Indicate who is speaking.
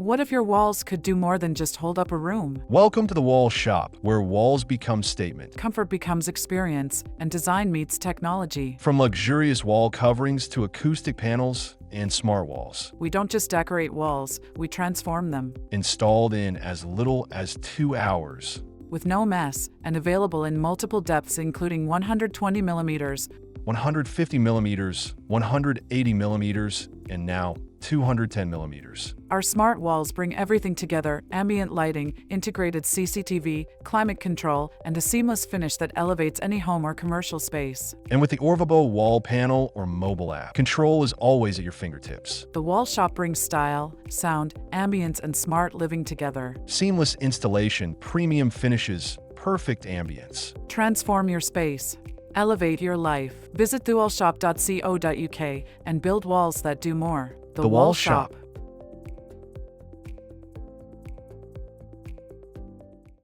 Speaker 1: What if your walls could do more than just hold up a room?
Speaker 2: Welcome to the Wall Shop, where walls become statement.
Speaker 1: Comfort becomes experience, and design meets technology.
Speaker 2: From luxurious wall coverings to acoustic panels and smart walls.
Speaker 1: We don't just decorate walls, we transform them.
Speaker 2: Installed in as little as 2 hours.
Speaker 1: With no mess, and available in multiple depths including 120 millimeters,
Speaker 2: 150 millimeters, 180 millimeters, and now 210 millimeters.
Speaker 1: Our smart walls bring everything together: ambient lighting, integrated CCTV, climate control, and a seamless finish that elevates any home or commercial space.
Speaker 2: And with the Orvabo wall panel or mobile app, control is always at your fingertips.
Speaker 1: The Wall Shop brings style, sound, ambience, and smart living together.
Speaker 2: Seamless installation, premium finishes, perfect ambience.
Speaker 1: Transform your space. Elevate your life. Visit thewallshop.co.uk and build walls that do more.
Speaker 2: The Wall Shop.